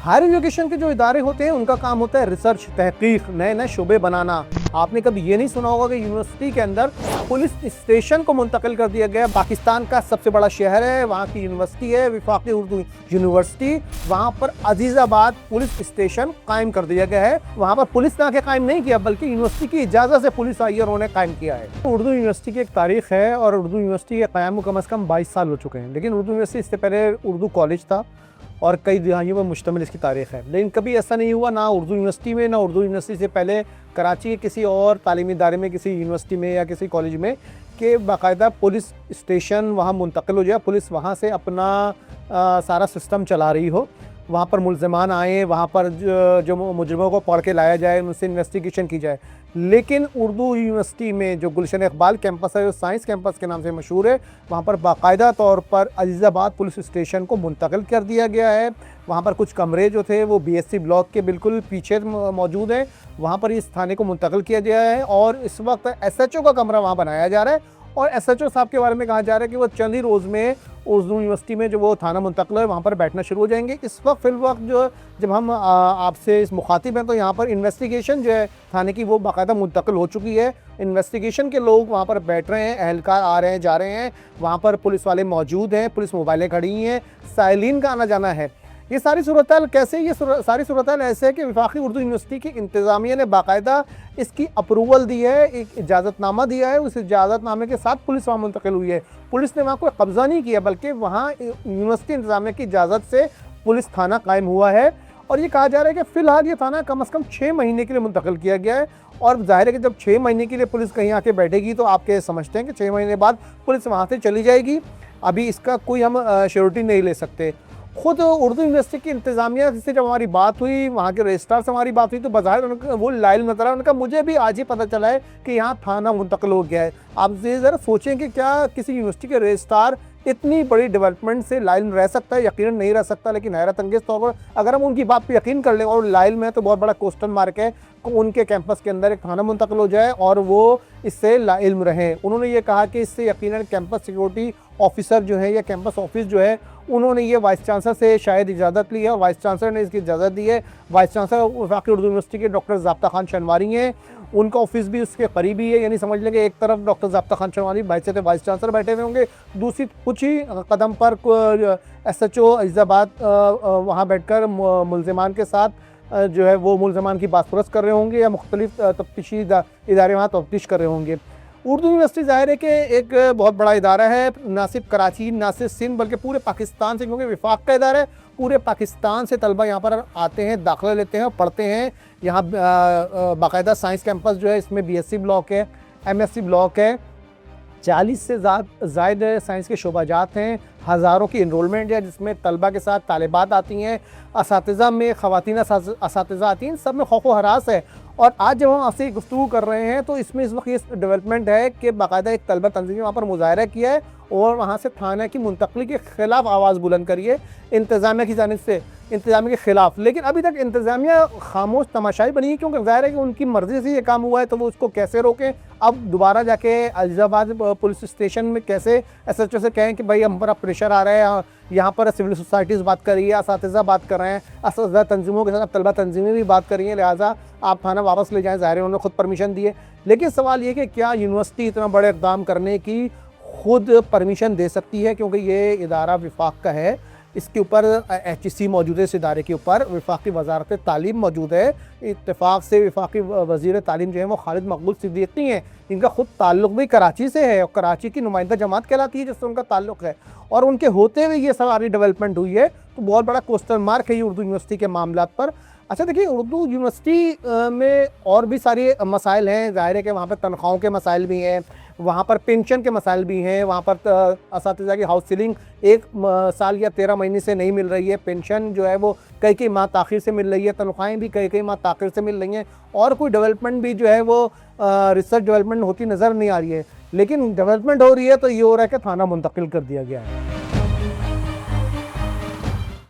Higher education के जो इदारे होते हैं उनका काम होता है रिसर्च, तहकीक, नए नए शोबे बनाना। आपने कभी ये नहीं सुना होगा कि यूनिवर्सिटी के अंदर पुलिस स्टेशन को मुंतकिल कर दिया गया। पाकिस्तान का सबसे बड़ा शहर है, वहाँ की यूनिवर्सिटी है वफाकी उर्दू यूनिवर्सिटी, वहाँ पर अजीज़ाबाद पुलिस स्टेशन कायम कर दिया गया है। वहाँ पर पुलिस ने आके कायम नहीं किया बल्कि यूनिवर्सिटी की इजाज़त से पुलिस आई और उन्होंने कायम किया है। उर्दू यूनिवर्सिटी की एक तारीख है और उर्दू यूनिवर्सिटी के क़याम को कम से कम 22 साल हो चुके हैं, लेकिन उर्दू यूनिवर्सिटी इससे पहले उर्दू कॉलेज था और कई दहाइयों पर मुश्तमिल इसकी तारीख़ है। लेकिन कभी ऐसा नहीं हुआ ना उर्दू यूनिवर्सिटी में, ना उर्दू यूनिवर्सिटी से पहले कराची के किसी और तालीमी इदारे में, किसी यूनिवर्सिटी में या किसी कॉलेज में, कि बाकायदा पुलिस स्टेशन वहाँ मुंतकिल हो जाए, पुलिस वहाँ से अपना सारा सिस्टम चला रही हो, वहाँ पर मुल्ज़िमान आए, वहाँ पर जो मुजरिमों को पकड़ के लाया जाए, उनसे इन्वेस्टिगेशन की जाए। लेकिन उर्दू यूनिवर्सिटी में जो गुलशन इकबाल कैंपस है, जो साइंस कैंपस के नाम से मशहूर है, वहाँ पर बाकायदा तौर पर अजीज़ाबाद पुलिस स्टेशन को मुंतकिल कर दिया गया है। वहाँ पर कुछ कमरे जो थे वो BSc ब्लॉक के बिल्कुल पीछे मौजूद हैं, वहाँ पर इस थाने को मुंतकिल किया गया है और इस वक्त SHO का कमरा वहाँ बनाया जा रहा है। और SHO साहब के बारे में कहा जा रहा है कि वो चंद ही रोज़ में उर्दू यूनिवर्सिटी में जो वो थाना मुंतकिल है वहाँ पर बैठना शुरू हो जाएंगे। इस वक्त फ़िलवक्त जो जब हम आपसे इस मुखातिब हैं तो यहाँ पर इन्वेस्टिगेशन जो है थाने की वो बाकायदा मुंतकिल हो चुकी है। इन्वेस्टिगेशन के लोग वहाँ पर बैठ रहे हैं, अहलकार आ रहे हैं जा रहे हैं, वहाँ पर पुलिस वाले मौजूद हैं, पुलिस मोबाइलें खड़ी हैं, साइलिन का आना जाना है। ये सारी सूरत-ए-हाल कैसे, ये सारी सूरत-ए-हाल ऐसे है कि वफाकी उर्दू यूनिवर्सिटी की इंतज़ामिया ने बाकायदा इसकी अप्रूवल दी है, एक इजाज़तनामा दिया है, उस इजाज़तनामे के साथ पुलिस वहाँ मुंतकिल हुई है। पुलिस ने वहाँ कोई कब्ज़ा नहीं किया बल्कि वहाँ यूनिवर्सिटी इंतज़ामिया की इजाज़त से पुलिस थाना कायम हुआ है। और ये कहा जा रहा है कि फ़िलहाल ये थाना कम से कम 6 महीने के लिए मुंतकिल किया गया है। और ज़ाहिर है कि जब 6 महीने के लिए पुलिस कहीं आके बैठेगी तो आप क्या समझते हैं कि 6 महीने बाद पुलिस वहाँ से चली जाएगी? अभी इसका कोई हम श्योरिटी नहीं ले सकते। खुद उर्दू यूनिवर्सिटी की इंतज़ामिया से जब हमारी बात हुई, वहाँ के रजिस्ट्रार से हमारी बात हुई तो बज़ाहिर उनका वो लाइल नज़र आया। उनका मुझे भी आज ही पता चला है कि यहाँ थाना मुंतकिल हो गया है। आप ये ज़रा सोचें कि क्या किसी यूनिवर्सिटी के रजिस्ट्रार इतनी बड़ी डेवलपमेंट से लाइल रह सकता है? यकीनन नहीं रह सकता। लेकिन हैरत अंगेज़ तौर पर अगर हम उनकी बात पर यकीन कर लें और लाइल में तो बहुत बड़ा क्वेश्चन मार्क है कि उनके कैंपस के अंदर एक थाना मुंतकिल हो जाए और वो इससे लाइल्म रहें। उन्होंने ये कहा कि इससे यकीनन कैंपस सिक्योरिटी ऑफिसर जो है या कैंपस ऑफिस जो है उन्होंने ये वाइस चांसलर से शायद इजाज़त ली है और वाइस चांसलर ने इसकी इजाज़त दी है। वाइस चांसलर वफाकी उर्दू यूनिवर्सिटी के डॉक्टर ज़ाब्ता खान शनवारी हैं, उनका ऑफिस भी उसके करीबी है। यानी समझ लें कि एक तरफ डॉक्टर ज़ाब्ता खान शनवारी वाइस चांसलर बैठे हुए होंगे, दूसरी कुछ ही कदम पर SHO अजीज़ाबाद वहाँ बैठकर मुल्ज़िमान के साथ जो है वो मुल्ज़िमान की बातपुरस कर रहे होंगे या मुख्तलिफ तफ्तीशी इदारे वहाँ तफ्तीश कर रहे होंगे। उर्दू यूनिवर्सिटी ज़ाहिर है कि एक बहुत बड़ा इदारा है, ना सिर्फ कराची ना सिर्फ सिंध बल्कि पूरे पाकिस्तान से, क्योंकि वफाक का इदारा है, पूरे पाकिस्तान से तलबा यहाँ पर आते हैं, दाखिला लेते हैं और पढ़ते हैं। यहाँ बाकायदा साइंस कैंपस जो है इसमें BSc ब्लॉक है, MSc ब्लॉक है, 40 से ज़ायद साइंस के शोबाजात हैं, हज़ारों की इनरोलमेंट है जिसमें तलबा के साथ तालिबात आती हैं, असातिज़ा में ख़वातीन असातिज़ा आती हैं, सब में खौफ व हरास है। और आज जब हम आपसे गुफ्तगू कर रहे हैं तो इसमें इस वक्त ये डेवलपमेंट है कि बाकायदा एक तलबा तंजीम ने वहाँ पर मुज़ाहरा किया है और वहाँ से थाना की मुंतकली के ख़िलाफ़ आवाज़ बुलंद करी है इंतज़ामिया की जानिब से, इंतज़ामिया के ख़िलाफ़। लेकिन अभी तक इंतज़ामिया खामोश तमाशाई बनी है, क्योंकि ज़ाहिर है कि उनकी मर्ज़ी से ये काम हुआ है तो वो उसको कैसे रोकें। अब दोबारा जाके अजीज़ाबाद पुलिस स्टेशन में कैसे SHO से कहें कि भाई हम पर अब प्रेशर आ रहा है, यहाँ पर सिविल सोसाइटीज़ बात कर रही है, असातिज़ा बात कर रहे हैं, असातिज़ा तंजीमों के साथ तलबा तंजीमें भी बात कर रही हैं, लिहाजा आप थाना वापस ले जाएँ। ज़ाहिर है उन्होंने खुद परमिशन दी है, लेकिन सवाल ये कि क्या यूनिवर्सिटी इतना बड़े इक़दाम करने की खुद परमिशन दे सकती है? क्योंकि ये इदारा वफाक का है, इसके ऊपर HEC मौजूद है, इस इदारे के ऊपर वफाकी वज़ारत तालीम मौजूद है। इत्तेफाक से वफाकी वज़ीर तालीम जो है वो खालिद मकबूल सिद्दीकी हैं, इनका ख़ुद ताल्लुक़ भी कराची से है और कराची की नुमाइंदा जमात कहलाती है जिससे उनका ताल्लुक़ है। और उनके होते हुए ये सारी डेवलपमेंट हुई है, तो बहुत बड़ा क्वेश्चन मार्क है ये उर्दू यूनिवर्सिटी के मामलात पर। अच्छा देखिए, उर्दू यूनिवर्सिटी में और भी सारे मसाइल हैं। ज़ाहिर है कि वहाँ पर तनख्वाहों के मसाइल भी हैं, वहाँ पर पेंशन के मसाइल भी हैं, वहाँ पर असातिज़ा की हाउस सीलिंग 1 साल या 13 महीने से नहीं मिल रही है, पेंशन जो है वो कई माह ताख़ीर से मिल रही है, तनख्वाहें भी कई माह ताख़ीर से मिल रही हैं और कोई डेवलपमेंट भी जो है वो रिसर्च डेवलपमेंट होती नज़र नहीं आ रही है। लेकिन डेवलपमेंट हो रही है तो ये हो रहा है कि थाना मुंतकिल कर दिया गया है।